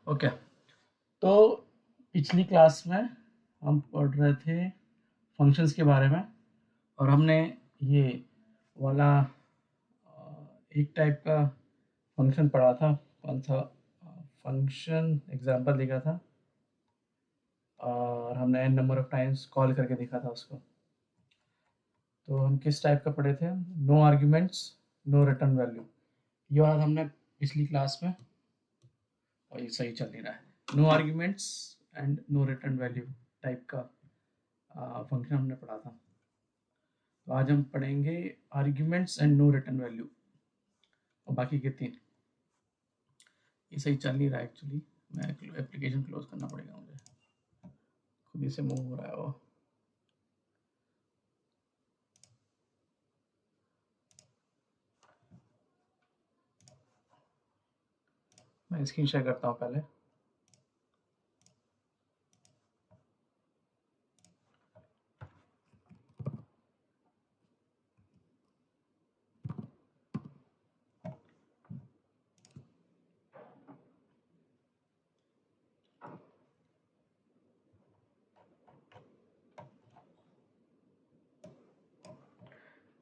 Okay, तो पिछली class में हम पढ़ रहे थे फंक्शंस के बारे में और हमने ये वाला एक टाइप का फंक्शन पढ़ा था। कौन सा फंक्शन एग्जांपल देखा था और हमने n number of times call करके देखा था उसको। तो हम किस टाइप का पढ़े थे? No arguments, no return value. ये वाला हमने पिछली क्लास में, और ये सही चल नहीं रहा है। No arguments and no return value type का फंक्शन हमने पढ़ा था। तो आज हम पढ़ेंगे arguments and no return value और बाकी के 3। ये सही चल नहीं रहा है एक्चुअली, मैं एप्लीकेशन क्लोज करना पड़ेगा मुझे, खुद ही से मूव हो रहा है वो। मैं स्क्रीन शेयर करता हूँ पहले।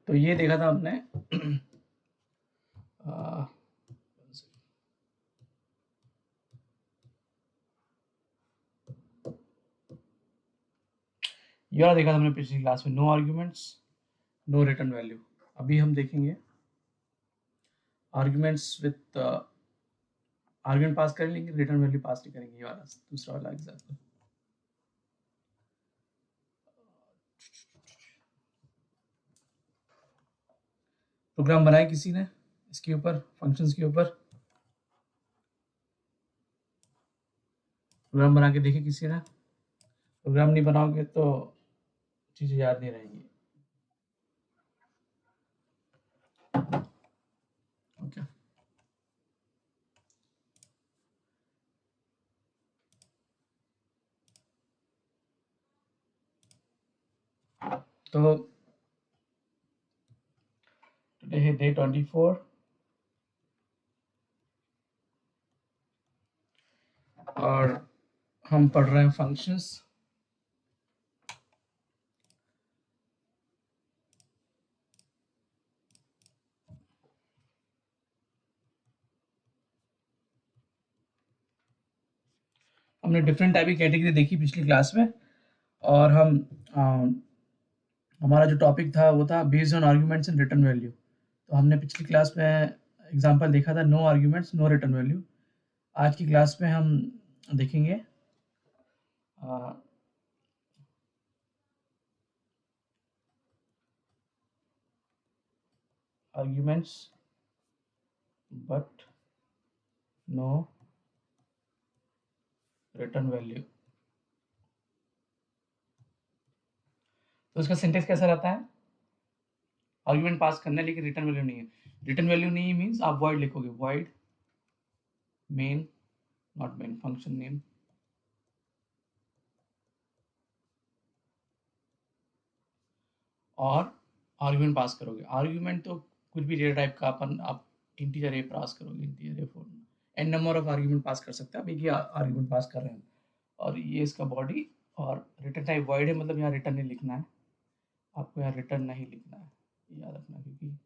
तो ये देखा था हमने ये वाला देखा था हमने पिछली क्लास में, no arguments no return value. अभी हम देखेंगे आर्ग्यूमेंट्स विथ आर्ग्यूमेंट पास कर लेंगे, रिटर्न वैल्यू पास नहीं करेंगे। ये वाला दूसरा वाला एग्जाम्पल। प्रोग्राम बनाया किसी ने इसके ऊपर, फंक्शंस के ऊपर प्रोग्राम बना के देखे किसी ने? प्रोग्राम नहीं बनाओगे तो चीज़ें याद नहीं रहेंगी। ओके, तो टुडे है डे 24 और हम पढ़ रहे हैं फंक्शंस। हमने डिफरेंट टाइप की कैटेगरी देखी पिछली क्लास में और हमारा जो टॉपिक था वो था based on arguments and return value. तो हमने पिछली क्लास में एग्जांपल देखा था no arguments no return value. आज की क्लास में हम देखेंगे arguments but no return value. तो इसका सिंटेक्स कैसा रहता है? आर्ग्यूमेंट पास करना है लेकिन रिटर्न वैल्यू नहीं है। रिटर्न वैल्यू नहीं मीन्स आप वॉइड लिखोगे, void main, not main, function name और आर्ग्यूमेंट पास करोगे। आर्ग्यूमेंट तो कुछ भी डेटा टाइप का अपन आप इंटीजर ए पास करोगे, integer a for n number of argument pass कर सकते हैं। आप एक ही आर्ग्यूमेंट पास कर रहे हैं और ये इसका बॉडी और रिटर्न टाइप वॉइड है, मतलब यहाँ रिटर्न नहीं लिखना है आपको, यहाँ रिटर्न नहीं लिखना है, याद रखना, क्योंकि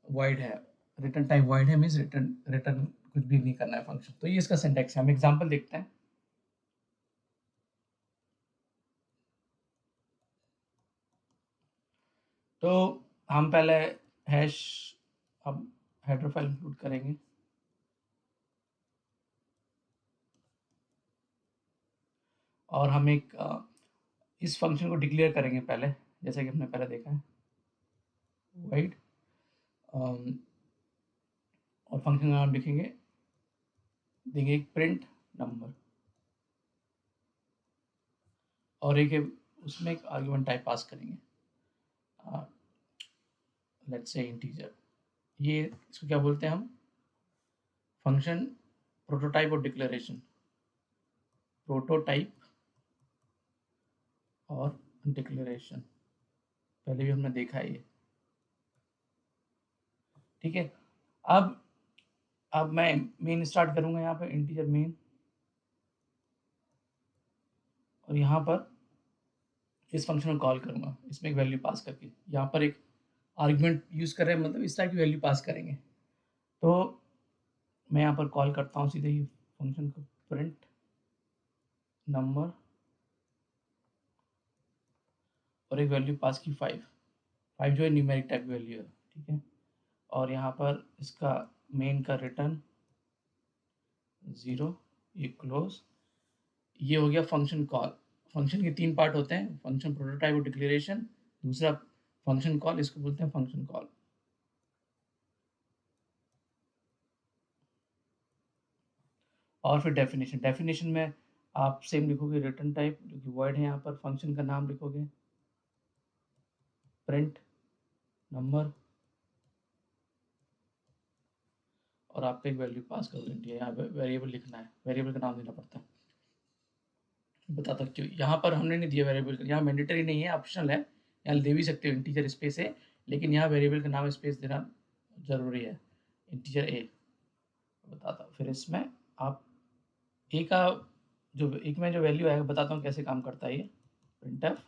वॉइड है, रिटर्न टाइप वॉइड है मीन्स रिटर्न रिटर्न कुछ भी नहीं करना है फंक्शन। तो ये इसका सिंटैक्स है। हम एग्जांपल देखते हैं। तो हम पहले हैश, अब हेडर फाइल इंक्लूड करेंगे और हम एक इस फंक्शन को डिक्लेयर करेंगे पहले, जैसे कि हमने पहले देखा है, वाइड और फंक्शन का नाम लिखेंगे, देंगे एक प्रिंट नंबर और एक उसमें एक आर्गुमेंट टाइप पास करेंगे, लेट्स से इंटीजर। ये इसको क्या बोलते हैं हम? फंक्शन प्रोटोटाइप और डिक्लेरेशन। प्रोटोटाइप और डिक्लेरेशन पहले भी हमने देखा है ये, ठीक है। अब अब मैं मेन स्टार्ट करूंगा यहाँ पर इंटीजर मेन, और यहाँ पर इस फंक्शन को कॉल करूंगा, इसमें एक वैल्यू पास करके। यहाँ पर एक आर्गुमेंट यूज कर रहे हैं, मतलब इस टाइप की वैल्यू पास करेंगे। तो मैं यहाँ पर कॉल करता हूँ सीधे ही फंक्शन को, प्रिंट नंबर, और एक वैल्यू पास की 5 जो है न्यूमेरिक टाइप की वैल्यू है, ठीक है। और यहाँ पर इसका मेन का रिटर्न 0, ये क्लोज। ये हो गया फंक्शन कॉल। फंक्शन के 3 पार्ट होते हैं, फंक्शन प्रोटोटाइप और डिक्लेरेशन, दूसरा फंक्शन कॉल, इसको बोलते हैं फंक्शन कॉल। और फिर डेफिनेशन, डेफिनेशन में आप सेम लिखोगे रिटर्न टाइप जो कि वर्ड है, यहाँ पर फंक्शन का नाम लिखोगे, प्रिंट नंबर, और आपको एक वैल्यू पास करोगे। यहाँ वेरिएबल लिखना है, वेरिएबल का नाम देना पड़ता है। बताता क्यों, यहाँ पर हमने नहीं दिया वेरिएबल, यहाँ मैंडेटरी नहीं है, ऑप्शनल है, यहाँ दे भी सकते हो, इंटीजर स्पेस है, लेकिन यहाँ वेरिएबल का नाम स्पेस देना जरूरी है, इंटीजर ए। बताता हूँ फिर इसमें आप ए का जो एक में जो वैल्यू आएगा, बताता हूँ कैसे काम करता है ये। प्रिंटफ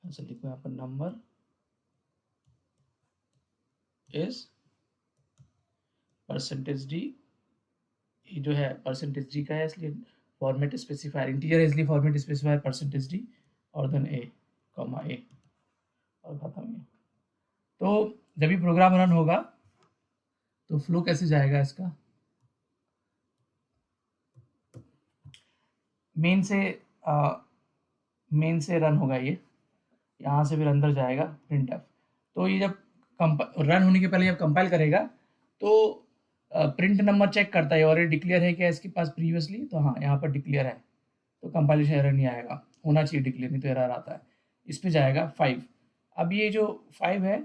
ऐसे लिखो यहाँ पर, नंबर इज परसेंटेज डी, जो है परसेंटेज डी का है, इसलिए फॉर्मेट स्पेसिफायर इंटीजर है, इसलिए फॉर्मेट स्पेसिफायर परसेंटेज डी, और देन ए कॉमा ए, और खत्म। ये तो जब भी प्रोग्राम रन होगा तो फ्लो कैसे जाएगा इसका, मेन से मेन से रन होगा ये, यहाँ से फिर अंदर जाएगा प्रिंटफ। तो ये जब रन होने के पहले जब कंपाइल करेगा तो प्रिंट नंबर चेक करता है और ये डिक्लेयर है क्या इसके पास प्रीवियसली, तो हाँ यहाँ पर डिक्लेयर है, तो कंपाइलेशन एरर नहीं आएगा, होना चाहिए डिक्लेयर, नहीं तो एरर आता है। इस पर जाएगा 5। अब ये जो 5 है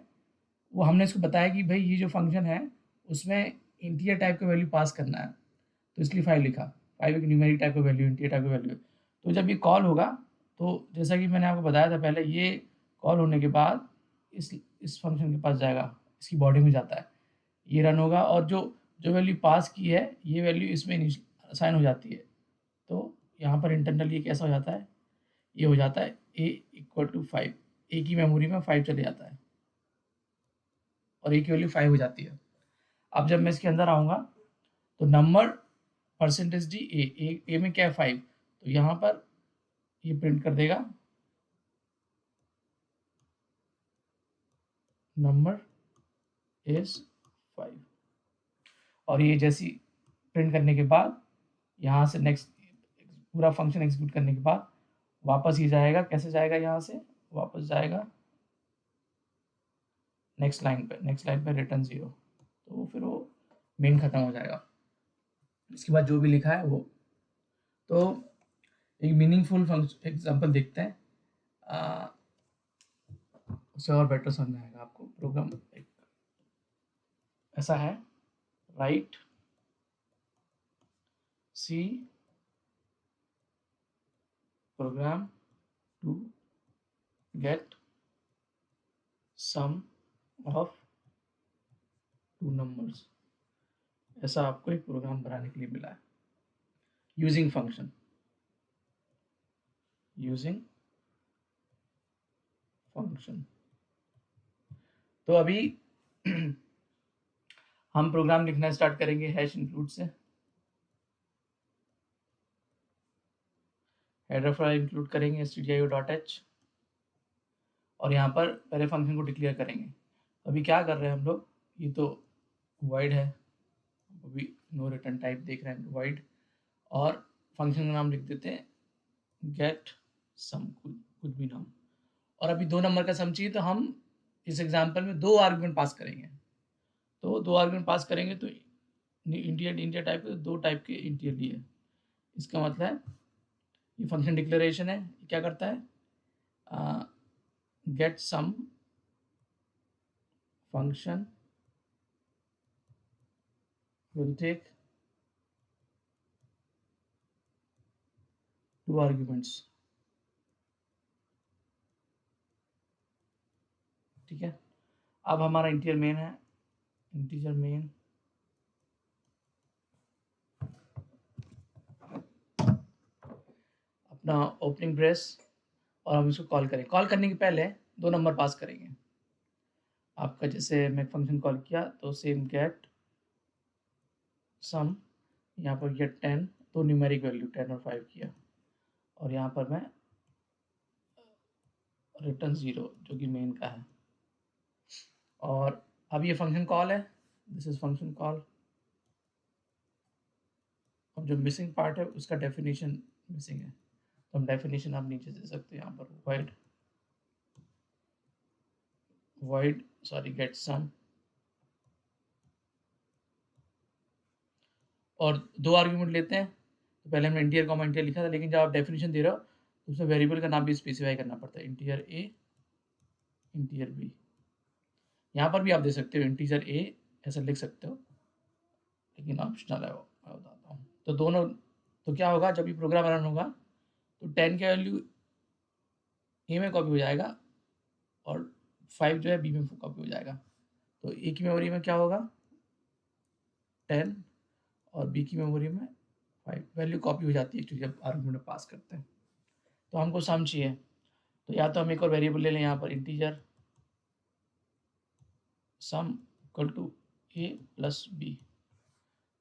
वो हमने इसको बताया कि भाई ये जो फंक्शन है उसमें इंटीजर टाइप का वैल्यू पास करना है, तो इसलिए 5 लिखा। 5 एक न्यूमेरिक टाइप का वैल्यू, इंटीजर टाइप का वैल्यू। तो जब ये कॉल होगा तो जैसा कि मैंने आपको बताया था पहले, ये कॉल होने के बाद इस फंक्शन के पास जाएगा, इसकी बॉडी में जाता है, ये रन होगा, और जो जो वैल्यू पास की है ये वैल्यू इसमें असाइन हो जाती है। तो यहाँ पर इंटरनल ये कैसा हो जाता है, ये हो जाता है a इक्वल टू 5, ए की मेमोरी में 5 चले जाता है और ए की वैल्यू 5 हो जाती है। अब जब मैं इसके अंदर आऊँगा तो नंबर परसेंटेज डी ए में क्या है 5, तो यहाँ पर ये प्रिंट कर देगा नंबर इज 5, और ये जैसी प्रिंट करने के बाद यहाँ से नेक्स्ट पूरा फंक्शन एग्जीक्यूट करने के बाद वापस ये जाएगा, कैसे जाएगा, यहाँ से वापस जाएगा नेक्स्ट लाइन पे रिटर्न 0, तो फिर वो मेन खत्म हो जाएगा। इसके बाद जो भी लिखा है वो, तो एक मीनिंगफुल फंक्शन एग्जांपल देखते हैं, उससे और बेटर समझ में आएगा आपको। प्रोग्राम एक ऐसा है, write C program to get sum of 2 numbers, ऐसा आपको एक प्रोग्राम बनाने के लिए मिला है यूजिंग फंक्शन। तो अभी हम प्रोग्राम लिखना स्टार्ट करेंगे हैश इंक्लूड से। हेडर फाइल इंक्लूड करेंगे stdio.h, और यहाँ पर पहले फंक्शन को डिक्लेयर करेंगे। अभी क्या कर रहे हैं हम लोग, ये तो void है, अभी नो रिटर्न टाइप देख रहे हैं void, और फंक्शन का नाम लिख देते हैं गेट सम, कुछ भी नाम। और अभी 2 नंबर का सम चाहिए, तो हम इस एग्जांपल में 2 आर्गुमेंट पास करेंगे। तो 2 आर्गुमेंट पास करेंगे तो इंटीजर टाइप के 2 टाइप के इंटीजर लिए, इसका मतलब है ये फंक्शन डिक्लेरेशन है, क्या करता है, get some function will take 2 arguments, ठीक है। अब हमारा इंटीजर मेन है, इंटीजर मेन अपना ओपनिंग ब्रेस और हम इसको कॉल करें। कॉल करने के पहले 2 नंबर पास करेंगे। आपका जैसे मैं फंक्शन कॉल किया तो सेम गेट सम, यहाँ पर गेट 10, तो न्यूमेरिक वैल्यू 10 और 5 किया, और यहाँ पर मैं रिटर्न 0 जो कि मेन का है। और अब ये फंक्शन कॉल है, दिस इज फंक्शन कॉल। अब जो मिसिंग पार्ट है उसका डेफिनेशन मिसिंग है, तो हम डेफिनेशन आप नीचे दे सकते हैं यहाँ पर void get sum, और 2 आर्ग्यूमेंट लेते हैं। तो पहले हमने इंटीजर कॉमा इंटीजर लिखा था, लेकिन जब आप डेफिनेशन दे रहे हो तो उसमें वेरिएबल का नाम भी स्पेसिफाई करना पड़ता है, इंटीजर ए, इंटीजर बी। यहाँ पर भी आप दे सकते हो इंटीजर ए, ऐसा लिख सकते हो, लेकिन ऑप्शनल है वो, मैं बताता हूँ। तो दोनों, तो क्या होगा जब ये प्रोग्राम रन होगा तो 10 का वैल्यू ए में कॉपी हो जाएगा और 5 जो है बी में कॉपी हो जाएगा। तो ए की मेमोरी में क्या होगा 10 और बी की मेमोरी में 5, वैल्यू कॉपी हो जाती है एक्चुअली जब आर्गुमेंट में पास करते हैं। तो हमको सम चाहिए, तो या तो हम एक और वेरिएबल ले लें यहाँ पर, integer sum equal to a plus b.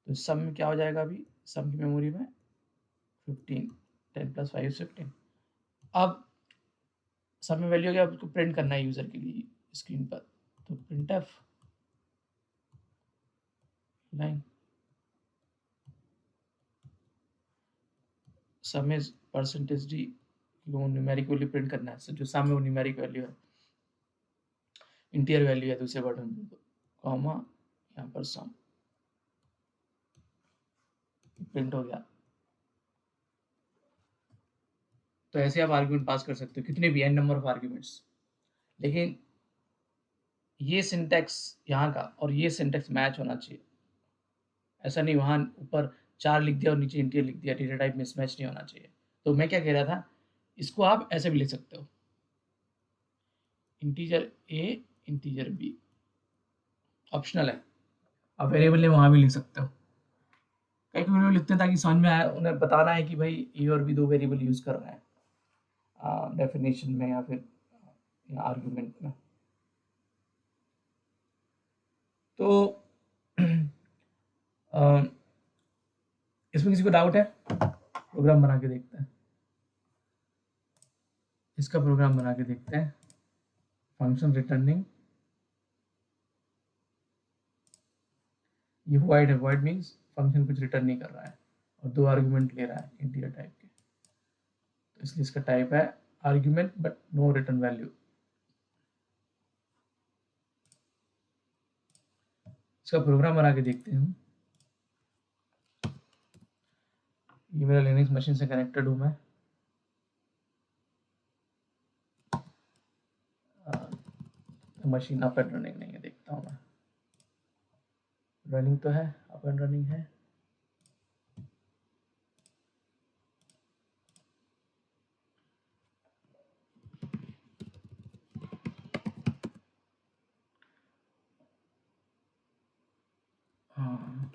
तो सम में क्या हो जाएगा, अभी सम की मेमोरी में 15, 10 प्लस 5 15। अब सम में वैल्यू क्या उसको प्रिंट करना है यूजर के लिए स्क्रीन पर, तो print F line some is percentage D, वो न्यूमेरिक वैल्यू प्रिंट करना है, जो सम में वो न्यूमेरिक वैल्यू है, इंटीजर वैल्यू है दूसरे बटन में, कॉमा यहाँ पर सम प्रिंट हो गया। तो ऐसे आप आर्ग्यूमेंट पास कर सकते हो, कितने भी एन नंबर ऑफ आर्ग्यूमेंट्स। लेकिन ये सिंटैक्स यहाँ का और ये सिंटैक्स मैच होना चाहिए, ऐसा नहीं वहाँ ऊपर 4 लिख दिया और नीचे इंटीजर लिख दिया, डेटा टाइप मिसमैच नहीं होना चाहिए। तो मैं क्या कह रहा था, इसको आप ऐसे भी लिख सकते हो, integer a integer b, optional है, आप वेरिएबल वहाँ भी लिख सकते हो। कई वेरिएबल लिखते हैं ताकि समझ में आए, उन्हें बताना है कि भाई ए और बी 2 वेरिएबल यूज कर रहे हैं डेफिनेशन में या फिर आर्ग्यूमेंट में। तो इसमें किसी को डाउट है, प्रोग्राम बना के देखते हैं, इसका प्रोग्राम बना के देखते हैं। फंक्शन रिटर्निंग, ये void है, void मीन्स फंक्शन कुछ रिटर्न नहीं कर रहा है और 2 आर्ग्यूमेंट ले रहा है इंटीजर टाइप के, तो इसलिए इसका टाइप है argument but no return value. इसका प्रोग्राम बना के देखते हैं। ये मेरा लिनक्स मशीन से कनेक्टेड हूँ मैं, मशीन अप एंड रनिंग नहीं है, देखता हूँ मैं, रनिंग तो है, अप एंड रनिंग है। हाँ,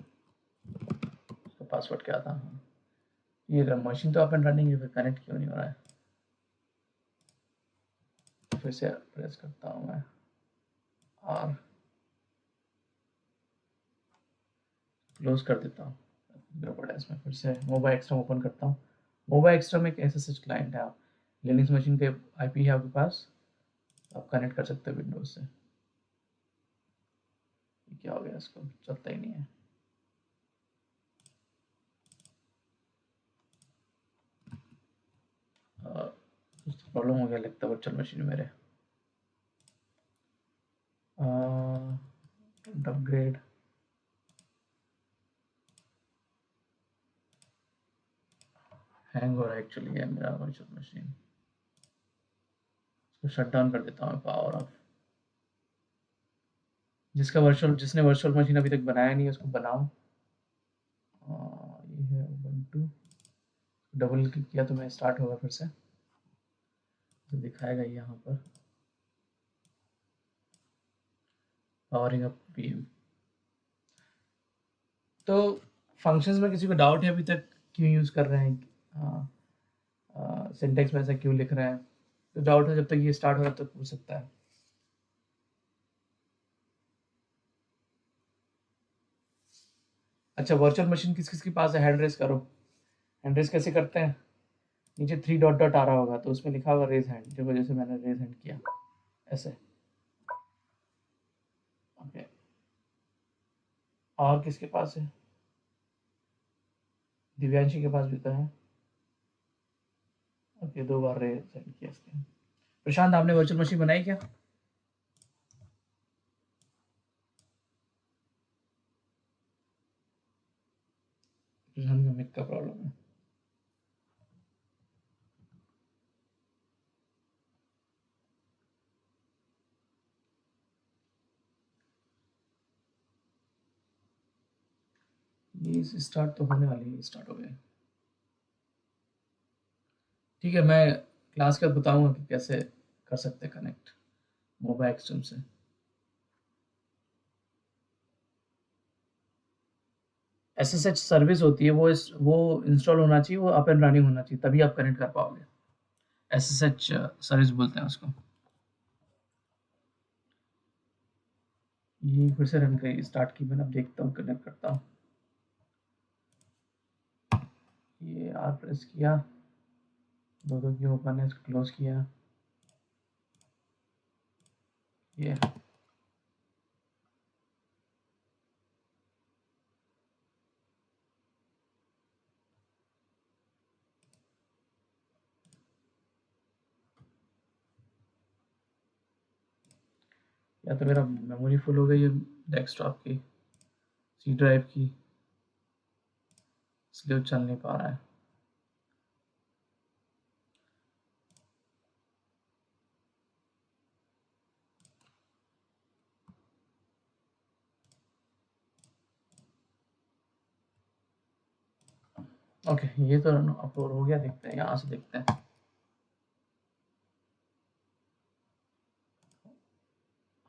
उसका पासवर्ड क्या था, ये मशीन तो अप एंड रनिंग है, फिर कनेक्ट क्यों नहीं हो रहा है। फिर से प्रेस करता हूँ मैं और क्लोज कर देता हूँ, गड़बड़ है इसमें। फिर से मोबाइल एक्सट्रा ओपन करता हूँ। मोबाइल एक्सट्रा में एक SSH क्लाइंट है, आप लिनक्स मशीन पे IP है आपके पास, आप कनेक्ट कर सकते हो विंडोज से। क्या हो गया, इसको चलता ही नहीं है। प्रॉब्लम हो गया लगता है वर्चुअल मशीन मेरे। अपग्रेड, हैंग हो रहा है एक्चुअली, है मेरा वर्चुअल मशीन। इसको शट डाउन कर देता हूँ, पावर ऑफ। जिसने वर्चुअल मशीन अभी तक बनाया नहीं है उसको बनाओ। ये है उबंटू, डबल क्लिक किया तो मैं स्टार्ट होगा फिर से, तो दिखाएगा यहाँ पर पावरिंग अप VM। तो फंक्शंस में किसी को डाउट है अभी तक क्यों यूज़ कर रहे हैं, सिंटेक्स में ऐसा क्यों लिख रहा है, तो डाउट है जब तक ये स्टार्ट हो रहा है तो पूछ सकता है। अच्छा, वर्चुअल मशीन किस किस के पास है, हैंड रेस करो। हैंड रेस कैसे करते हैं, नीचे 3 डॉट डॉट आ रहा होगा तो उसमें लिखा होगा रेज हैंड, जो वजह से मैंने रेज हैंड किया ऐसे। ओके, और किसके पास है, दिव्यांशी के पास भी तो है। ओके, 2 बार रेज हैंड किया इसने। प्रशांत, आपने वर्चुअल मशीन बनाई क्या? प्रशांत का मिक का प्रॉब्लम है। ये स्टार्ट तो होने वाली है, स्टार्ट हो गया। ठीक है, मैं क्लास के बाद बताऊंगा कि कैसे कर सकते हैं कनेक्ट मोबाइल एक्सट्रीम से। SSH सर्विस होती है, वो इंस्टॉल होना चाहिए, वो अप एंड रनिंग होना चाहिए, तभी आप कनेक्ट कर पाओगे। SSH सर्विस बोलते हैं उसको। ये फिर से रन करिए, स्टार्ट की मैंने, अब देखता हूँ, कनेक्ट करता हूँ। ये आर प्रेस किया, दो की ओपन है, इसको क्लोज किया, ये या तो मेरा मेमोरी फुल हो गई है डेस्कटॉप की, सी ड्राइव की, इसलिए वो चल नहीं पा रहा है। ओके, ये तो अपलोड हो गया, देखते हैं यहाँ से, देखते हैं।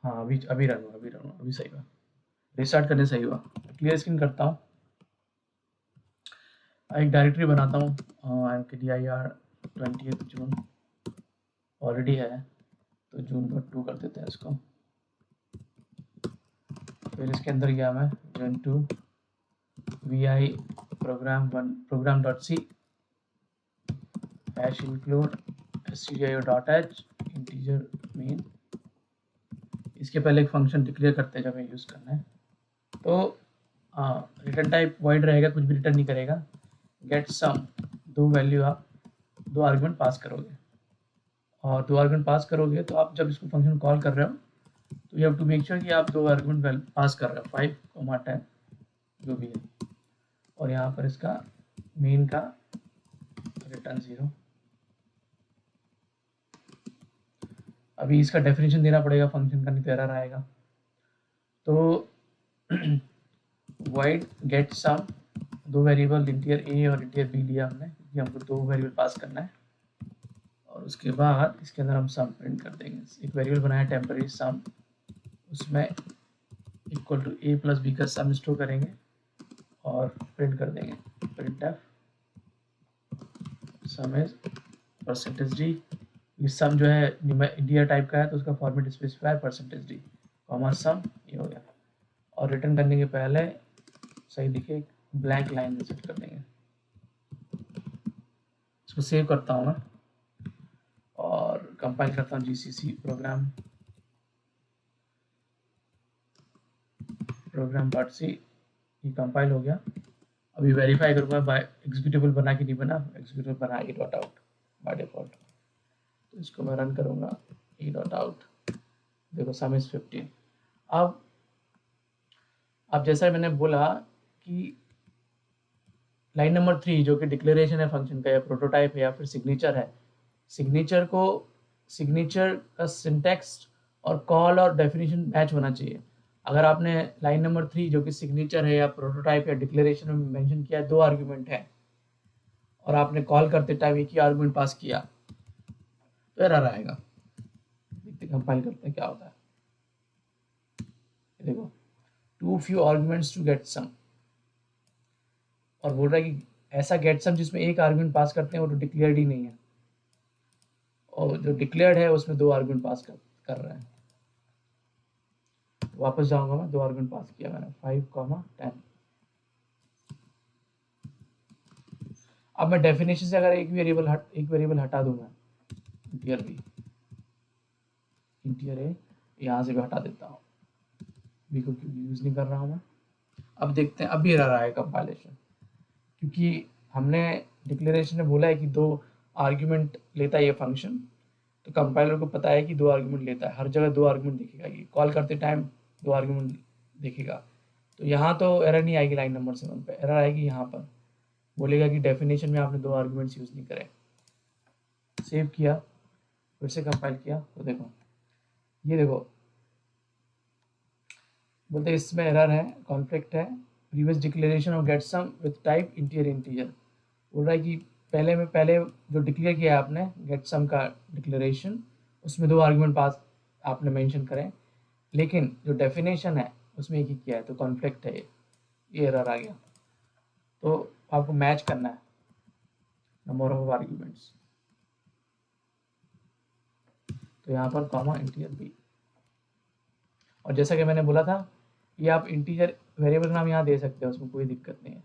हाँ, अभी अभी रन हुआ, अभी रन हुआ, अभी सही हुआ, रिस्टार्ट करने सही हुआ। क्लियर स्क्रीन करता हूँ, एक डायरेक्टरी बनाता हूँ, mkdir 20th जून ऑलरेडी है, तो जून.2 कर देते हैं इसको। फिर इसके अंदर गया मैं, jun2 vi program.c hash include stdio.h integer main। इसके पहले एक फंक्शन डिक्लेयर करते हैं जब हमें यूज़ करना है। तो रिटर्न टाइप वॉइड रहेगा, कुछ भी रिटर्न नहीं करेगा। गेट सम, 2 वैल्यू आप 2 आर्गुमेंट पास करोगे, और 2 आर्गुमेंट पास करोगे तो आप जब इसको फंक्शन कॉल कर रहे हो तो you have to make sure कि आप 2 आर्गुमेंट पास कर रहे हो, 5, 10 जो भी है, और यहाँ पर इसका मेन का रिटर्न 0। अभी इसका डेफिनेशन देना पड़ेगा फंक्शन का, नहीं तो एरर आएगा। तो void get sum, 2 variable integer a और इंटीजर b लिया हमने, क्योंकि हमको 2 वेरिएबल पास करना है, और उसके बाद इसके अंदर हम सम प्रिंट कर देंगे। एक वेरिएबल बनाया टेम्पररी सम, उसमें equal to a plus b का सम स्टोर करेंगे और प्रिंट कर देंगे, printf सम इज %d। ये सम जो है इंटीजर टाइप का है तो उसका format specifier %d comma sum, ये हो गया। और रिटर्न करने के पहले सही दिखे ब्लैंक लाइन में सेट कर देंगे। इसको सेव करता हूँ मैं और कंपाइल करता हूँ, जीसीसी program.c, ये कंपाइल हो गया। अभी वेरीफाई करूँगा बाय एग्जीक्यूटेबल बना कि नहीं बना, एग्जीक्यूटेबल बना e dot out by default, तो इसको मैं रन करूँगा e डॉट आउट, देखो सम इज 15। अब जैसा मैंने बोला कि लाइन नंबर 3 जो कि डिक्लेरेशन है फंक्शन का, या प्रोटोटाइप है, या फिर सिग्नेचर है, सिग्नेचर का सिंटेक्स और कॉल और डेफिनेशन मैच होना चाहिए। अगर आपने लाइन नंबर 3 जो कि सिग्नेचर है या प्रोटोटाइप या डिक्लेरेशन में मेंशन किया है 2 आर्गुमेंट है, और आपने कॉल करते टाइम एक ही आर्गुमेंट पास किया, तो एरर आएगा। देखते कंपाइल करते हैं क्या होता है। देखो, too few arguments to get sum, और बोल रहा है कि ऐसा गेट सम जिसमें एक आर्गुमेंट पास करते हैं वो तो डिक्लेयर्ड ही नहीं है, और जो डिक्लेयर्ड है उसमें 2 आर्गुमेंट पास कर रहे हैं। वापस जाऊंगा मैं, 2 आर्गुमेंट पास किया मैंने 5, 10। अब मैं डेफिनेशन से अगर एक वेरिएबल हटा दूं मैं, इंटीजर बी, इंटीजर ए यहाँ से भी हटा देता हूँ, बी को क्योंकि यूज नहीं कर रहा हूँ मैं। अब देखते हैं, अभी एरर आएगा कंपाइलेशन, क्योंकि हमने डिक्लेरेशन में बोला है कि 2 आर्ग्यूमेंट लेता है ये फंक्शन, तो कंपाइलर को पता है कि 2 आर्ग्यूमेंट लेता है, हर जगह 2 आर्ग्यूमेंट दिखेगा, ये कॉल करते टाइम 2 आर्ग्यूमेंट दिखेगा। तो यहाँ तो एरर नहीं आएगी लाइन नंबर 7 पे, एरर आएगी यहाँ पर, बोलेगा कि डेफिनेशन में आपने 2 आर्ग्यूमेंट्स यूज नहीं करे। सेव किया, फिर से कंपाइल किया, तो देखो ये देखो बोलते इसमें एरर है, कॉन्फ्लिक्ट है, previous declaration of get sum with type integer. बोल रहा है कि पहले जो डिक्लेयर किया है आपने गेट सम का डिक्लेरेशन, उसमें 2 आर्गुमेंट पास आपने मेंशन करें, लेकिन जो डेफिनेशन है उसमें एक ही किया है, तो कॉन्फ्लिक्ट है, ये एरर आ गया। तो आपको मैच करना है नंबर ऑफ आर्ग्यूमेंट्स, तो यहाँ पर कॉमा इंटीजर बी। और जैसा कि मैंने बोला था, ये आप इंटीजर वेरिएबल नाम यहाँ दे सकते हो, उसमें कोई दिक्कत नहीं है,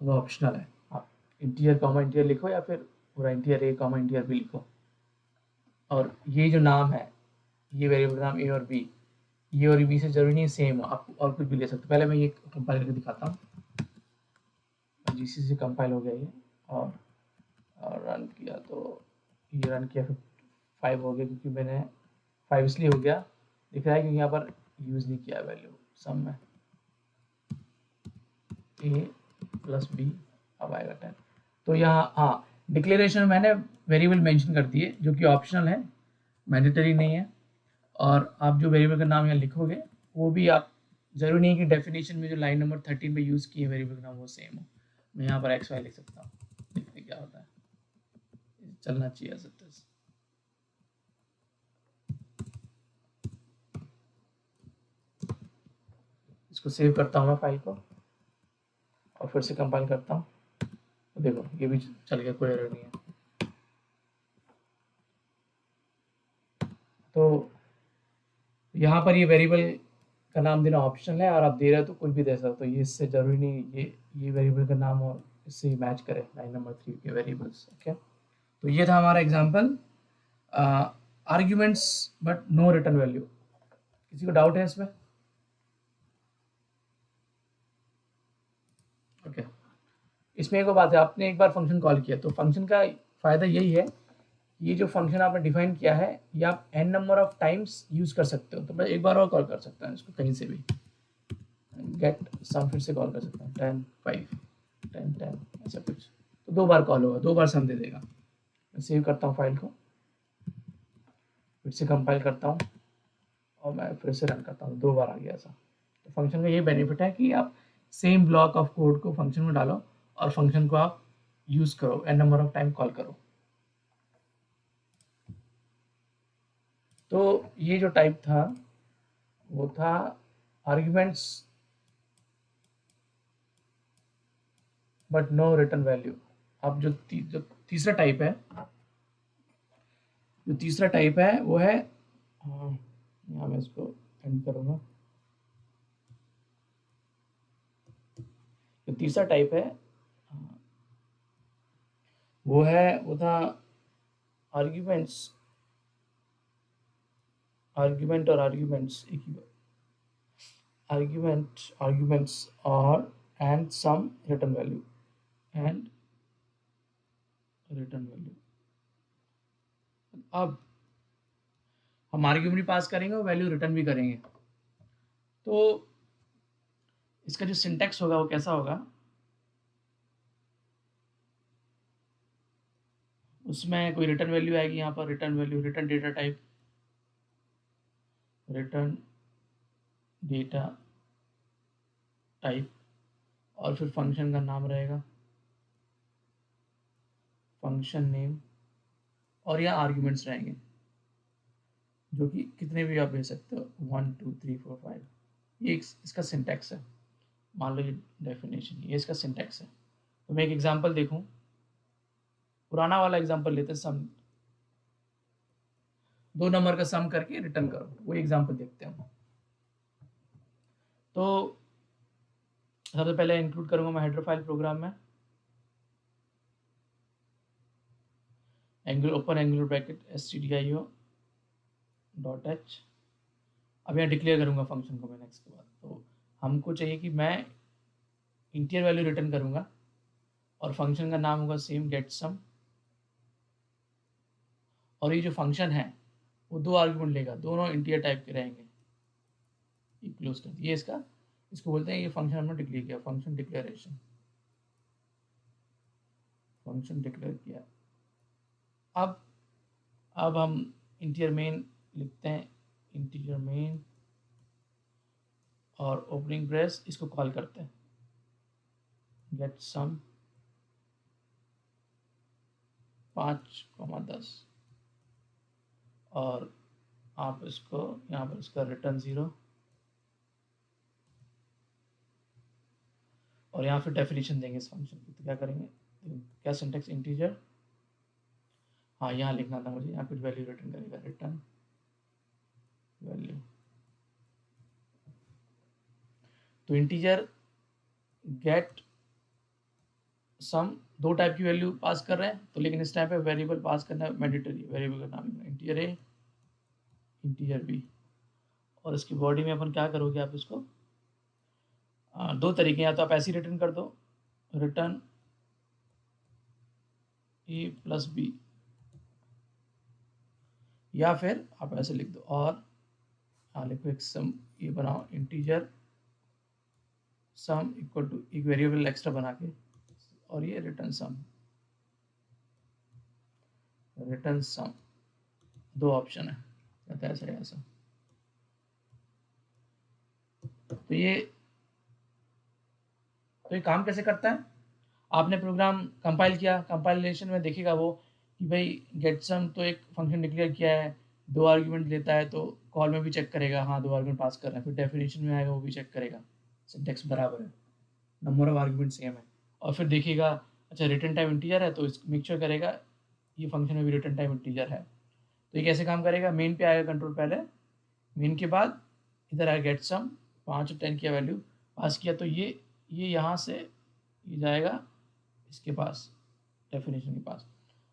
वो ऑप्शनल है। आप इंटीजर कॉमा इंटीजर लिखो या फिर पूरा integer a comma integer B लिखो। और ये जो नाम है, ये वेरिएबल नाम ए और बी, ये और बी से जरूरी नहीं सेम हो, आप और कुछ भी ले सकते हो। पहले मैं ये कंपाइल करके दिखाता हूँ, जीसीसी से कंपाइल हो गया ये, और रन किया तो ये रन किया, फिर 5 हो गया, क्योंकि मैंने 5 इसलिए हो गया, दिख रहा है क्योंकि यहाँ पर यूज़ नहीं किया वैल्यू सम में, ए प्लस बी, अब आएगा 10। तो यहाँ हाँ, डिक्लेरेशन में मैंने वेरिएबल मेंशन कर दिए जो कि ऑप्शनल है, मैंडेटरी नहीं है। और आप जो वेरिएबल का नाम यहाँ लिखोगे वो भी आप, जरूरी नहीं है कि डेफिनेशन में जो लाइन नंबर 13 पे यूज़ किए वेरिएबल का नाम वो सेम हो। मैं यहाँ पर एक्स वाई लिख सकता हूँ, देखते क्या होता है, चलना चाहिए सब। इसको सेव करता हूँ मैं फाइल को, और फिर से कंपाइल करता हूँ, तो देखो ये भी चल गया, कोई एरर नहीं है। तो यहाँ पर ये वेरिएबल का नाम देना ऑप्शनल है, और आप दे रहे हो तो कुछ भी दे सकते हो, तो ये इससे जरूरी नहीं ये वेरिएबल का नाम और इससे ही मैच करे लाइन नंबर 3 के वेरिएबल्स। ओके, तो ये था हमारा example, arguments but no return value. किसी को डाउट है इसमें? ओके, इसमें एक बात है, आपने एक बार फंक्शन कॉल किया तो फंक्शन का फ़ायदा यही है, ये जो फंक्शन आपने डिफाइन किया है ये आप n number of times use कर सकते हो। तो मैं एक बार और कॉल कर सकता हूँ इसको कहीं से भी, गेट सम फिर से कॉल कर सकता हूँ, 10 5 10 10 ऐसा कुछ, तो 2 बार कॉल होगा, 2 बार सम दे देगा। मैं सेव करता हूँ फाइल को, फिर से कंपाइल करता हूँ, और मैं फिर से रन करता हूँ, 2 बार आ गया ऐसा। तो फंक्शन का ये बेनिफिट है कि आप सेम ब्लॉक ऑफ कोड को फंक्शन में डालो और फंक्शन को आप यूज करो, n number of time call करो। तो ये जो टाइप था वो था arguments but no return value. अब जो तीसरा टाइप है, वो है, यहाँ मैं इसको एंड करूँगा। जो तीसरा टाइप है वो था आर्ग्यूमेंट्स, आर्ग्यूमेंट और आर्ग्यूमेंट्स एक ही बात, आर्ग्यूमेंट्स और and some return value, and return value. अब हम आर्ग्यूमेंट भी पास करेंगे और वैल्यू रिटर्न भी करेंगे। तो इसका जो सिंटैक्स होगा वो कैसा होगा, उसमें कोई रिटर्न वैल्यू आएगी, यहाँ पर return value, return data type, return data type, और फिर फंक्शन का नाम रहेगा, फंक्शन नेम, और यहाँ आर्ग्यूमेंट्स रहेंगे जो कि कितने भी आप भेज सकते हो, 1 2 3 4 5। ये इसका सिंटैक्स है। मान लो ये डेफिनेशन, ये इसका सिंटैक्स है। तो मैं एक एग्जांपल देखूं, पुराना वाला एग्जांपल लेते हैं, सम 2 नंबर का सम करके रिटर्न करो, वो एग्जांपल देखते हैं। तो सबसे पहले इंक्लूड करूंगा मैं हेडर फाइल प्रोग्राम में angular open angular bracket stdio dot H. अब यहाँ डिक्लेयर करूंगा फंक्शन को मैं नेक्स्ट के बाद। तो हमको चाहिए कि मैं इंटीजर वैल्यू रिटर्न करूंगा और फंक्शन का नाम होगा सेम गेट सम, और ये जो फंक्शन है वो 2 आर्गुमेंट लेगा, दोनों इंटीजर टाइप के रहेंगे। ये क्लोज कर दिए इसका, इसको बोलते हैं ये फंक्शन हमने डिक्लेयर किया, फंक्शन डिक्लेरेशन, फंक्शन डिक्लेयर किया। अब हम इंटीजर मेन लिखते हैं, इंटीजर मेन और ओपनिंग ब्रेस, इसको कॉल करते हैं गेट सम 5,10, और आप इसको यहाँ पर इसका रिटर्न 0, और यहाँ फिर डेफिनेशन देंगे इस फंक्शन की। तो क्या करेंगे, क्या सिंटेक्स, इंटीजर, हाँ यहाँ लिखना था मुझे, यहाँ कुछ वैल्यू रिटर्न करेगा, रिटर्न वैल्यू। तो इंटीजर गेट सम 2 टाइप की वैल्यू पास कर रहे हैं, तो लेकिन इस टाइम पे वेरिएबल पास करना मैंडेटरी, वेरिएबल का नाम है इंटीजर ए, इंटीजर बी। और इसकी बॉडी में अपन क्या करोगे, आप इसको 2 तरीके, या तो आप ऐसे ही रिटर्न कर दो, रिटर्न ए प्लस बी, या फिर आप ऐसे लिख दो, और लिखो एक सम, ये बनाओ इंटीजर सम इक्वल टू एक वेरिएबल एक्स्ट्रा बना के, और ये रिटर्न सम, रिटर्न सम 2 ऑप्शन है, कहता है ऐसा ऐसा। तो ये काम कैसे करता है, आपने प्रोग्राम कंपाइल किया, कंपाइलेशन में देखेगा वो कि भाई गेट सम तो एक फंक्शन डिक्लेयर किया है, 2 आर्गुमेंट लेता है, तो कॉल में भी चेक करेगा हाँ 2 आर्गुमेंट पास कर रहे हैं, फिर डेफिनेशन में आएगा वो भी चेक करेगा सिंटेक्स बराबर है, नंबर ऑफ आर्गुमेंट सेम है, और फिर देखेगा अच्छा रिटर्न टाइप इंटीजर है, तो इसको मेक श्योर करेगा ये फंक्शन में भी रिटर्न टाइप इंटीजर है। तो ये कैसे काम करेगा, मेन पे आएगा कंट्रोल, पहले मेन के बाद इधर आएगा गेट सम, 5 और 10 की वैल्यू पास किया, तो ये यहाँ से ये जाएगा इसके पास, डेफिनेशन के पास,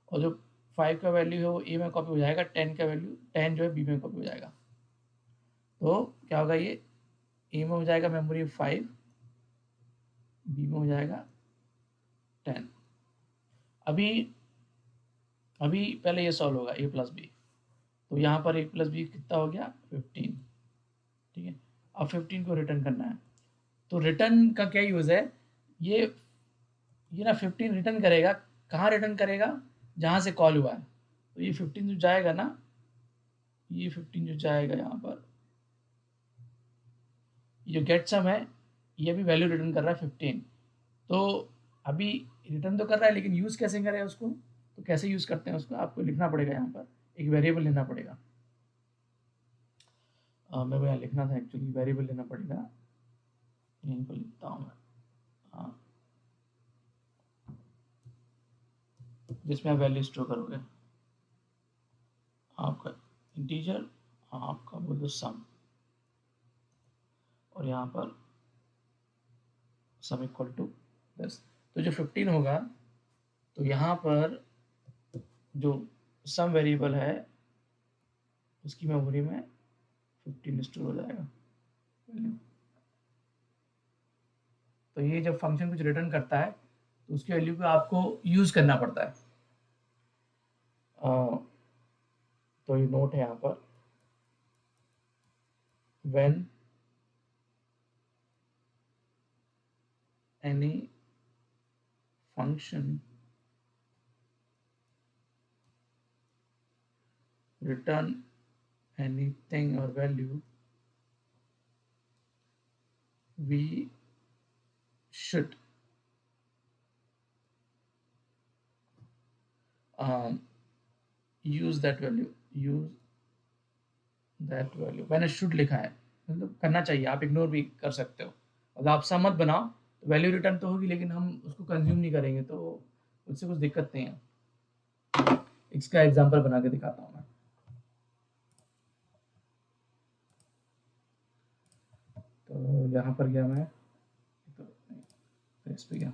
और जो 5 का वैल्यू है वो ए में कॉपी हो जाएगा, 10 का वैल्यू 10 जो है बी में कॉपी हो जाएगा। तो क्या होगा, ये ए में हो जाएगा मेमोरी 5, बी में हो जाएगा 10। अभी पहले ये सॉल्व होगा ए प्लस बी, तो यहाँ पर ए प्लस बी कितना हो गया 15, ठीक है। अब 15 को रिटर्न करना है, तो रिटर्न का क्या यूज़ है, ये ना 15 रिटर्न करेगा, कहाँ रिटर्न करेगा, जहाँ से कॉल हुआ है। तो ये 15 जो जाएगा ना, ये 15 जो जाएगा यहाँ पर, ये जो गेट सम है ये भी वैल्यू रिटर्न कर रहा है 15, तो अभी रिटर्न तो कर रहा है लेकिन यूज़ कैसे करें उसको, तो कैसे यूज़ करते हैं उसको, आपको लिखना पड़ेगा, यहाँ पर एक वेरिएबल लेना पड़ेगा। मेरे को यहाँ लिखना था एक्चुअली, वेरिएबल लेना पड़ेगा, यहीं पर लिखता हूँ मैं, हाँ, जिसमें आप वैल्यू स्टोर करोगे, आपका इंटीजर, आपका बोल दो सम, और यहाँ पर सम इक्वल टू 10। तो जो 15 होगा, तो यहाँ पर जो सम वेरिएबल है उसकी मेमोरी में 15 स्टोर हो जाएगा। तो ये जब फंक्शन कुछ रिटर्न करता है तो उसकी वैल्यू को आपको यूज़ करना पड़ता है। तो ये नोट है यहाँ पर, when any function return anything or value, we should use that value, मैंने should लिखा है, मतलब करना चाहिए, आप इग्नोर भी कर सकते हो, अगर आप सम मत बनाओ तो वैल्यू रिटर्न तो होगी लेकिन हम उसको कंज्यूम नहीं करेंगे, तो उससे कुछ दिक्कत नहीं है। इसका एग्जांपल बना के दिखाता हूँ मैं। तो यहाँ पर गया मैं, तो इस पे गया,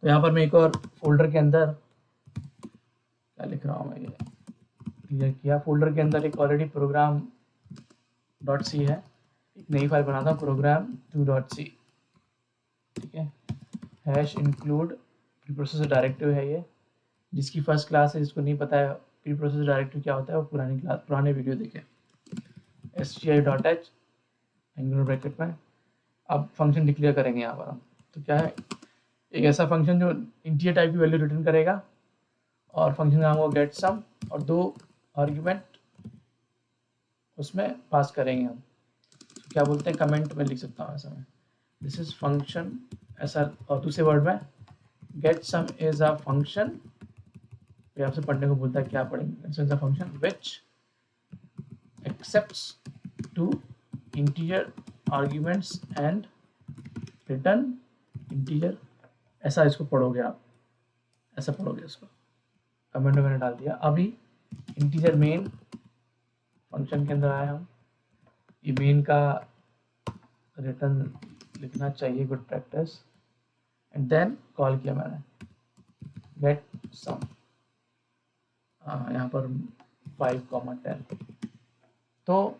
तो यहाँ पर मैं एक और फोल्डर के अंदर क्या लिख रहा हूँ मैं, ये क्लियर किया। फोल्डर के अंदर एक ऑलरेडी प्रोग्राम डॉट सी है, एक नई फाइल बनाता हूँ प्रोग्राम 2.c, ठीक है। Hash include pre processor directive है ये, जिसकी फर्स्ट क्लास है, जिसको नहीं पता है प्री प्रोसेसर डायरेक्टिव क्या होता है वो पुरानी क्लास पुराने वीडियो देखें। str.h एंगुलर ब्रैकेट में अब फंक्शन डिक्लेयर करेंगे यहाँ पर हम। तो क्या है, एक ऐसा फंक्शन जो इंटीजर टाइप की वैल्यू रिटर्न करेगा, और फंक्शन का नाम होगा गेट सम, और 2 आर्ग्यूमेंट उसमें पास करेंगे हम। तो क्या बोलते हैं, कमेंट में लिख सकता हूँ ऐसा मैं, दिस इज फंक्शन ऐसा, और दूसरे वर्ड में get some is a function, ये आपसे पढ़ने को बोलता है, क्या पढ़ेंगे, is a function which accepts 2 integer arguments and return integer, ऐसा इसको पढ़ोगे आप, ऐसा पढ़ोगे इसको। कमेंट में मैंने डाल दिया। अभी इंटीजर मेन फंक्शन के अंदर आए हम, ये मेन का रिटर्न लिखना चाहिए, good practice, and then call किया मैंने गेट सम, यहाँ पर 5,10। तो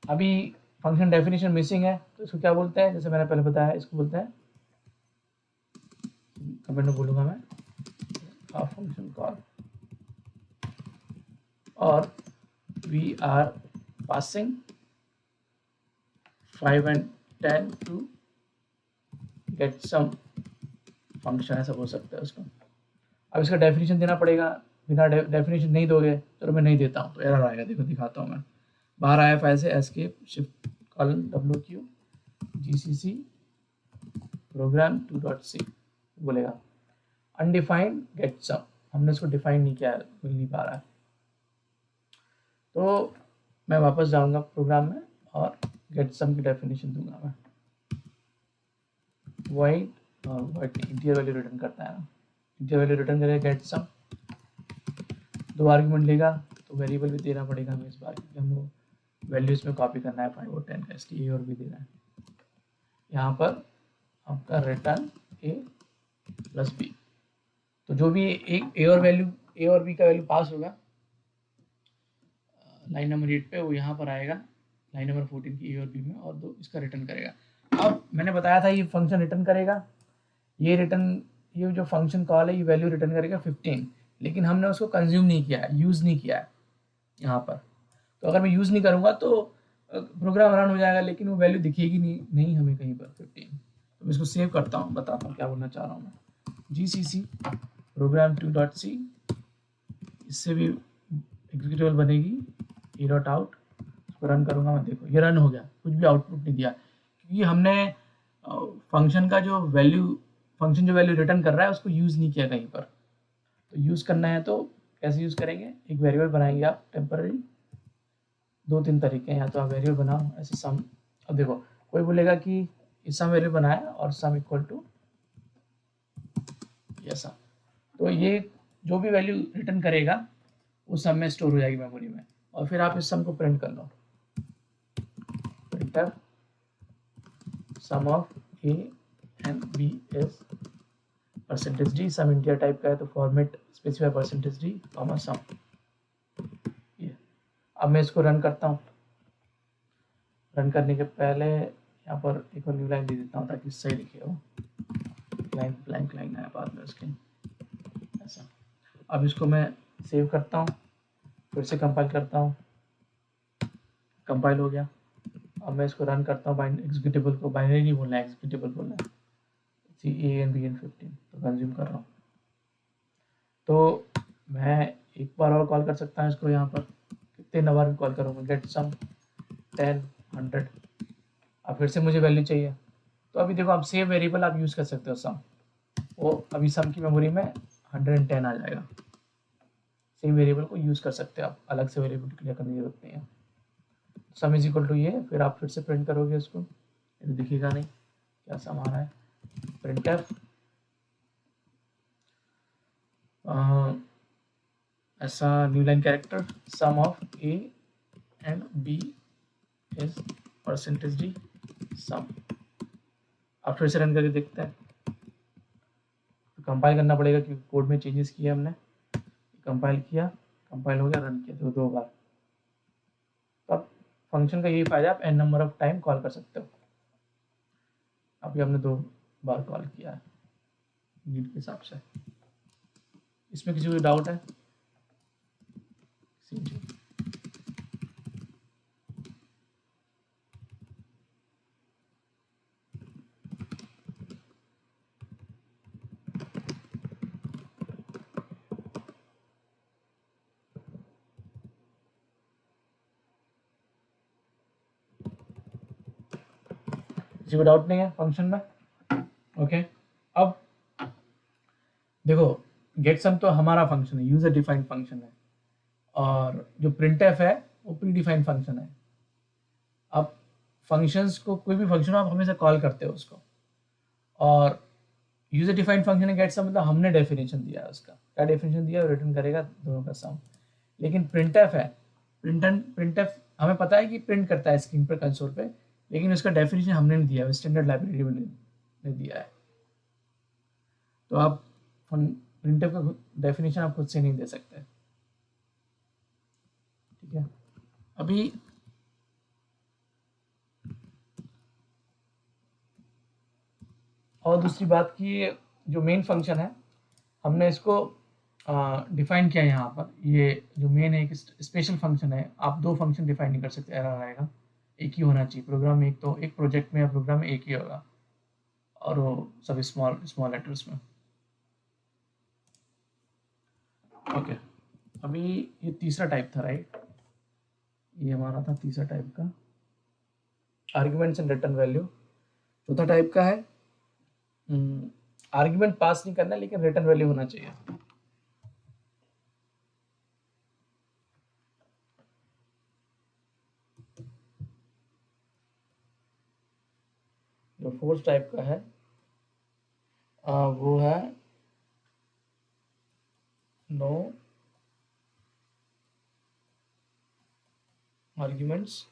अभी फंक्शन डेफिनेशन मिसिंग है, तो इसको क्या बोलते हैं, जैसे मैंने पहले बताया, इसको बोलते हैं, कमेंट में बोलूँगा मैं, फंक्शन कॉल, और we are passing 5 and 10 to get some function, ऐसा बोल सकते हैं उसको। अब इसका डेफिनेशन देना पड़ेगा, बिना डेफिनेशन नहीं दोगे, चलो मैं नहीं देता हूँ तो एरर आएगा, देखो दिखाता हूँ मैं। बाहर आया फाइल से escape shift colon WQ GCC program 2.c बोलेगा अनडिफाइंड गेट सम, हमने इसको डिफाइन नहीं किया है, मिल नहीं पा रहा है। तो मैं वापस जाऊंगा प्रोग्राम में और गेट सम की डेफिनेशन दूंगा मैं, void इंटीजर वैल्यू रिटर्न करता है ना, इंटीजर वैल्यू रिटर्न करेगा गेट सम, 2 आर्गुमेंट लेगा, तो वेरिएबल भी देना पड़ेगा हमें इस बार, क्योंकि हमको वैल्यूज में कॉपी करना है 5 और 10 का, इसलिए और भी देना है। यहाँ पर आपका रिटर्न a प्लस बी, तो जो भी ए और वैल्यू, ए और बी का वैल्यू पास होगा लाइन नंबर 8 पे, वो यहाँ पर आएगा लाइन नंबर 14 की ए और बी में, और 2 इसका रिटर्न करेगा। अब मैंने बताया था ये फंक्शन रिटर्न करेगा, ये जो फंक्शन कॉल है ये वैल्यू रिटर्न करेगा 15, लेकिन हमने उसको कंज्यूम नहीं किया है, यूज़ नहीं किया है यहाँ पर। तो अगर मैं यूज़ नहीं करूँगा तो प्रोग्राम रन हो जाएगा, लेकिन वो वैल्यू दिखेगी नहीं हमें कहीं पर 15। तो मैं इसको सेव करता हूँ, बताता हूँ क्या बोलना चाह रहा हूँ मैं। GCC प्रोग्राम 2.c, इससे भी एग्जीक्यूटेबल बनेगी a.out, इसको रन करूँगा मैं, देखो ये रन हो गया, कुछ भी आउटपुट नहीं दिया, क्योंकि हमने फंक्शन जो वैल्यू रिटर्न कर रहा है उसको यूज़ नहीं किया कहीं पर। तो यूज़ करना है तो कैसे यूज़ करेंगे, एक वेरिएबल बनाएंगे आप टेम्पररी, 2-3 तरीके हैं, या तो आप वेरिएबल बनाओ ऐसे सम। अब देखो कोई बोलेगा कि सम वेरिएबल बनाया और सम इक्वल टू ऐसा, तो ये जो भी वैल्यू रिटर्न करेगा वो सम में स्टोर हो जाएगी मेमोरी में, और फिर आप इस सम को प्रिंट कर लो, printf sum of a and b is %d, sum integer type का है तो format specify %d comma sum. ये अब मैं इसको रन करता हूँ, रन करने के पहले यहाँ पर एक और न्यू लाइन दे देता हूँ ताकि सही लिखे हो, लाइन ब्लैंक लाइन आया बाद में उसके, ऐसा। अब इसको मैं सेव करता हूँ, फिर से कंपाइल करता हूँ, कंपाइल हो गया। अब मैं इसको रन करता हूँ, एग्जीक्यूटेबल को बाइनरी नहीं बोलना है, एग्जीक्यूटेबल बोलना है, a and b and 15, तो कंज्यूम कर रहा हूँ। तो मैं एक बार और कॉल कर सकता हूँ इसको, यहाँ पर कितने नंबर कॉल करूँगा, गेट सम 10 100, अब फिर से मुझे वैल्यू चाहिए, तो अभी देखो आप सेव वेरिएबल आप यूज़ कर सकते हो सम, वो अभी सम की मेमोरी में 110 आ जाएगा, सेम वेरिएबल को यूज़ कर सकते हो आप, अलग से वेरिएबल डिक्लेयर करने की जरूरत नहीं है। सम इज इक्वल टू ये, फिर आप फिर से प्रिंट करोगे उसको, ये दिखेगा नहीं क्या सम आ रहा है, प्रिंटफ ऐसा new line character sum of A and B is percentage D sum. अब फिर से रन करके देखते हैं, तो कंपाइल करना पड़ेगा क्योंकि कोड में चेंजेस किए हमने। कंपाइल किया, कंपाइल हो गया, रन किया तो 2 बार। तो अब फंक्शन का यही फायदा, आप n number of time call कर सकते हो। अभी हमने 2 बार कॉल किया है नीड के हिसाब से। इसमें किसी को डाउट है? किसी को डाउट नहीं है फंक्शन में? ओके। अब देखो, गेट सम तो हमारा फंक्शन है, यूजर डिफाइंड फंक्शन है, और जो प्रिंटफ है वो प्री डिफाइंड फंक्शन है। अब फंक्शंस को, कोई भी फंक्शन आप हमेशा कॉल करते हो उसको, और यूजर डिफाइंड फंक्शन है गेट सम, मतलब हमने डेफिनेशन दिया है उसका। क्या डेफिनेशन दिया है? रिटर्न करेगा दोनों का सम। लेकिन प्रिंटफ है, प्रिंटफ हमें पता है कि प्रिंट करता है स्क्रीन पर, कंसोल पे, लेकिन उसका डेफिनेशन हमने नहीं दिया है, स्टैंडर्ड लाइब्रेरी में ने दिया है। तो आप प्रिंटफ का डेफिनेशन आप खुद से नहीं दे सकते, ठीक है। अभी और दूसरी बात की, जो मेन फंक्शन है हमने इसको डिफाइन किया है यहाँ पर। ये जो मेन है एक स्पेशल फंक्शन है, आप 2 फंक्शन डिफाइन नहीं कर सकते, एरर आएगा। एक ही होना चाहिए प्रोग्राम में, एक तो एक प्रोजेक्ट में या प्रोग्राम में एक ही होगा, और वो सब स्मॉल स्मॉल लेटर्स में। ओके। अभी ये तीसरा टाइप था, राइट? ये हमारा था तीसरा टाइप का, आर्ग्यूमेंट्स एंड रिटर्न वैल्यू। चौथा टाइप का है आर्ग्यूमेंट पास नहीं करना, लेकिन रिटर्न वैल्यू होना चाहिए। जो फोर्थ टाइप का है वो है no arguments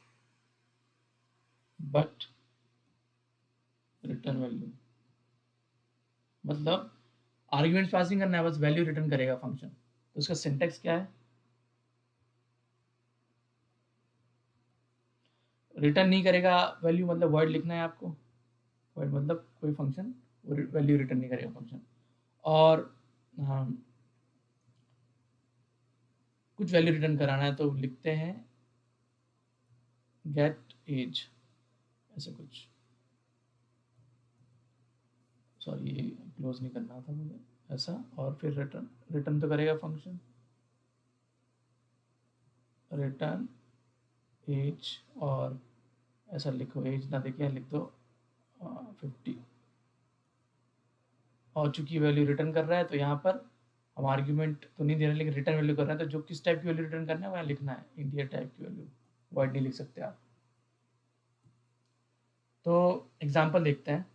but return value. मतलब आर्ग्यूमेंट्स पास नहीं करना है, बस वैल्यू रिटर्न करेगा फंक्शन। तो उसका सिंटेक्स क्या है? रिटर्न नहीं करेगा वैल्यू, मतलब वर्ड लिखना है आपको। वर्ड मतलब कोई फंक्शन वैल्यू रिटर्न नहीं करेगा फंक्शन। और कुछ वैल्यू रिटर्न कराना है तो लिखते हैं गेट एज, ऐसे कुछ। सॉरी, ये क्लोज नहीं करना था मुझे ऐसा। और फिर रिटर्न, रिटर्न तो करेगा फंक्शन, रिटर्न एज, और ऐसा लिखो, एज ना देखिए, लिख दो 50। और चूंकि वैल्यू रिटर्न कर रहा है तो यहाँ पर हम आर्ग्यूमेंट तो नहीं दे रहे, लेकिन रिटर्न वैल्यू कर रहे हैं, तो जो किस टाइप की वैल्यू रिटर्न करना है वहाँ लिखना है, इंटीजर टाइप की वैल्यू। वर्ड नहीं लिख सकते आप। तो एग्जांपल देखते हैं।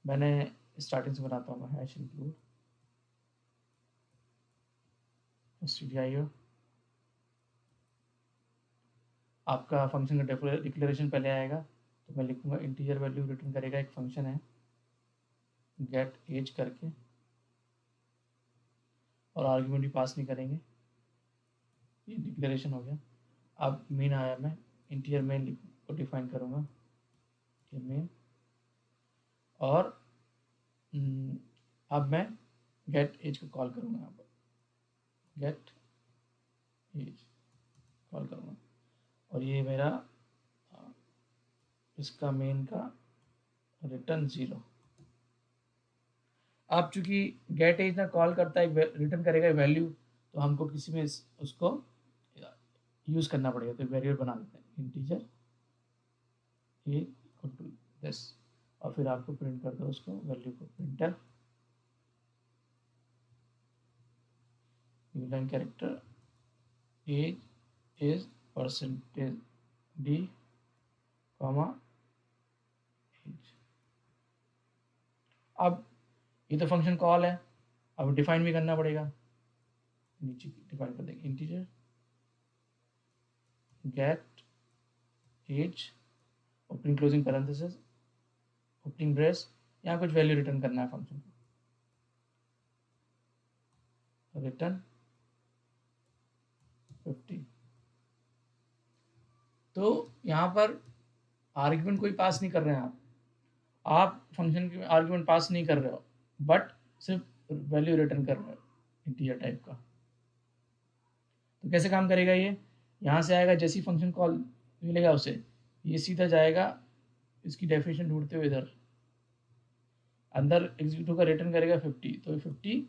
मैंने स्टार्टिंग से बनाता हूँ, हैश इंक्लूड stdio। आपका फंक्शन का डिक्लेरेशन पहले आएगा, तो मैं लिखूंगा इंटीजर वैल्यू रिटर्न करेगा, एक फंक्शन है गेट एज करके, और आर्ग्यूमेंट भी पास नहीं करेंगे। ये डिक्लेरेशन हो गया। अब मेन आया, मैं इंटीजर मेन को डिफाइन करूँगा, ये मेन। और अब मैं गेट एज को कॉल करूँगा, यहाँ पर गेट एज कॉल करूँगा, और ये मेरा इसका मेन का रिटर्न 0। अब चूंकि गेट एज ना कॉल करता है, रिटर्न करेगा वैल्यू, तो हमको किसी में उसको यूज़ करना पड़ेगा। तो वेरिएबल बना देते हैं integer a equal to this, और फिर आपको प्रिंट कर दो उसको वैल्यू को, printer new line character age is percentage d comma age. अब ये तो फंक्शन कॉल है, अब डिफाइन भी करना पड़ेगा। नीचे डिफाइन कर देंगे integer get age opening closing parenthesis opening brace, यहाँ कुछ वैल्यू रिटर्न करना है फंक्शन को, रिटर्न 50। तो यहाँ पर आर्ग्यूमेंट कोई पास नहीं कर रहे हैं आप फंक्शन की आर्ग्यूमेंट पास नहीं कर रहे हो, बट सिर्फ वैल्यू रिटर्न कर रहे हो इंटीजर टाइप का। तो कैसे काम करेगा ये, यहाँ से आएगा जैसी फंक्शन कॉल मिलेगा उसे, ये सीधा जाएगा इसकी डेफिनेशन ढूंढते हुए इधर अंदर एग्जीक्यूट होकर रिटर्न करेगा 50। तो 50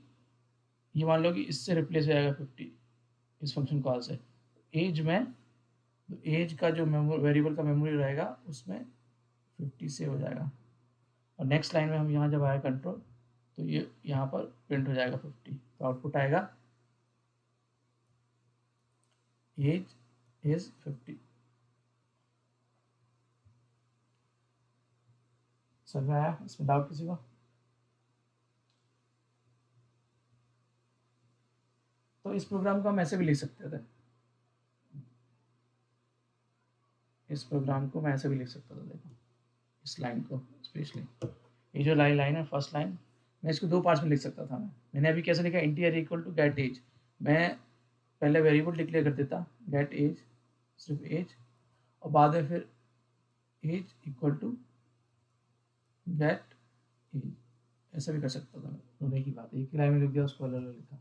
ये मान लो कि इससे रिप्लेस हो जाएगा 50 इस फंक्शन कॉल से एज में। तो एज का जो वेरिएबल का मेमोरी रहेगा उसमें 50 से हो जाएगा, और नेक्स्ट लाइन में हम यहाँ जब आया कंट्रोल तो ये यहाँ पर प्रिंट हो जाएगा 50। तो आउटपुट आएगा एज इज 50। समझ में आया? इसमें डाउट किसी को? तो इस प्रोग्राम को हम ऐसे भी लिख सकते थे, इस प्रोग्राम को मैं ऐसे भी लिख सकता था। देखो इस लाइन को स्पेशली, ये जो लाइन है फर्स्ट लाइन, मैं इसको दो पार्ट्स में लिख सकता था। मैंने अभी कैसे लिखा, integer equal to get age, मैं पहले वेरिएबल डिक्लेयर कर देता गेट एज, सिर्फ एज, और बाद में फिर age equal to get age, ऐसा भी कर सकता था। दोनों एक ही बात है, एक ही लाइन में लिख दिया, उसको अलग अलग लिखा।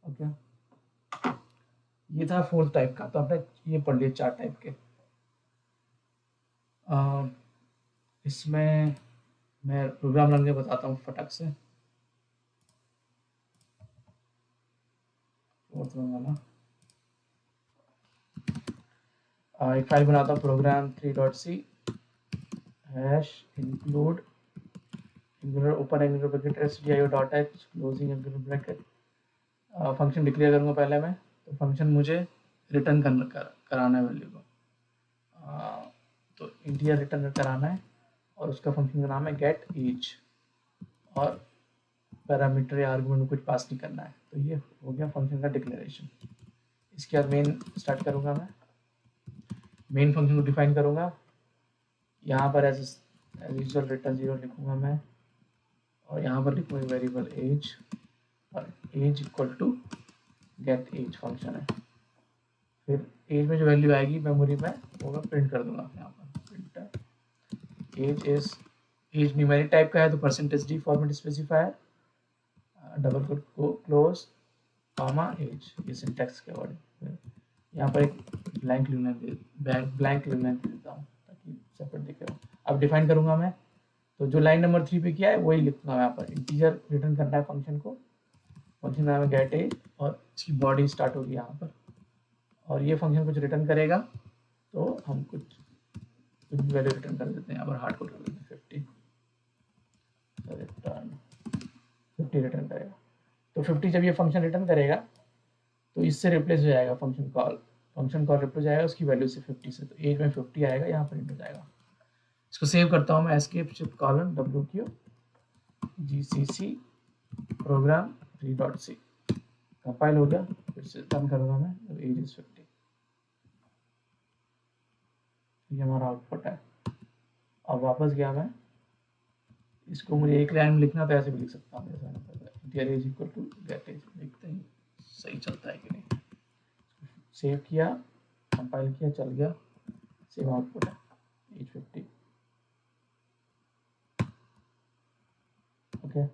ओके, ये था फोर्थ टाइप का। तो आपने ये पढ़ लिया 4 टाइप के। इसमें मैं प्रोग्राम रन के बताता हूँ फटक से। एक फाइल बनाता हूँ program 3.c hash include open angular bracket stdio.h closing angular bracket. Function declare करूँगा पहले मैं, तो फंक्शन मुझे रिटर्न कराना है वैल्यू को। तो इंटीजर रिटर्न कराना है, और उसका फंक्शन का नाम है गेट एज, और पैरामीटर या आर्गुमेंट में कुछ पास नहीं करना है। तो ये हो गया फंक्शन का डिक्लेरेशन। इसके बाद मेन स्टार्ट करूँगा मैं, मेन फंक्शन को डिफाइन करूँगा। यहाँ पर एज यूजुअल रिटर्न 0 लिखूँगा मैं, और यहाँ पर लिखूँगा वेरिएबल एज, और age equal to get age function है। फिर एज में जो वैल्यू आएगी मेमोरी में वो मैं प्रिंट कर दूंगा यहाँ पर, print age is, age numeric type का है तो %d format specifier double quote को क्लोज कॉमा एज, ये सिंटैक्स के अकॉर्डिंग। यहाँ पर एक ब्लैंक लिखना देता हूँ ताकि सेपरेट दिखे। अब डिफाइन करूँगा मैं, तो जो लाइन नंबर 3 पे किया है वही लिखूंगा यहाँ पर। इंटीजर रिटर्न करना है फंक्शन को, फंक्शन नाम है गेट एज, और इसकी बॉडी स्टार्ट होगी यहाँ पर, और ये फंक्शन कुछ रिटर्न करेगा। तो हम कुछ वैल्यू रिटर्न कर देते हैं यहाँ पर, हार्ड कोड कर देते हैं 50 रिटर्न करेगा। तो 50 जब ये फंक्शन रिटर्न करेगा तो इससे रिप्लेस हो जाएगा फंक्शन कॉल रिप्लेस हो जाएगा उसकी वैल्यू से 50 से। तो एज में 50 आएगा, यहाँ प्रिंट हो जाएगा। इसको सेव करता हूँ मैं, escape shift colon WQ GCC program 3.c, compile हो गया। फिर से रन करूँगा मैं, तो एज इज 50। ये हमारा आउटपुट है। अब वापस गया मैं, इसको मुझे एक लाइन में लिखना तो ऐसे भी लिख सकता हूँ, get age equal to get age, देखते हैं सही चलता है कि नहीं। सेव किया, कंपाइल किया, चल गया, सेव आउटपुट है एज 50। ओके,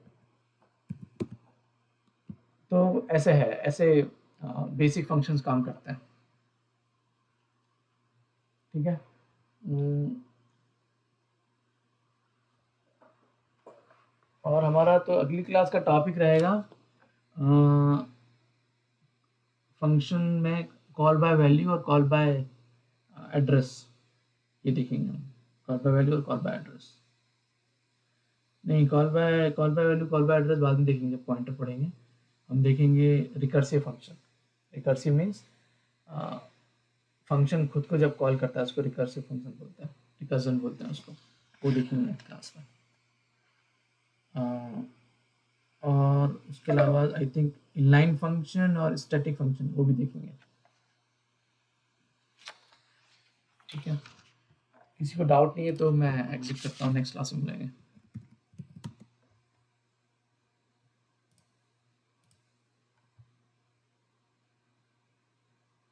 तो ऐसे है, ऐसे बेसिक फंक्शंस काम करते हैं। ठीक है, और हमारा तो अगली क्लास का टॉपिक रहेगा फंक्शन में कॉल बाय वैल्यू और कॉल बाय एड्रेस। ये देखेंगे हम, कॉल बाय वैल्यू और कॉल बाय एड्रेस नहीं, call by value call by address बाद में देखेंगे, पॉइंटर पढ़ेंगे। हम देखेंगे recursive function. Recursive means function खुद को जब कॉल करता है उसको रिकर्सिव फंक्शन बोलते हैं, रिकर्जन बोलते हैं उसको, वो देखेंगे क्लास में। उसके अलावा आई थिंक इनलाइन फंक्शन और स्टैटिक फंक्शन वो भी देखेंगे। ठीक है, किसी को डाउट नहीं है तो मैं एग्जिट करता हूँ, नेक्स्ट क्लास में मिलेंगे।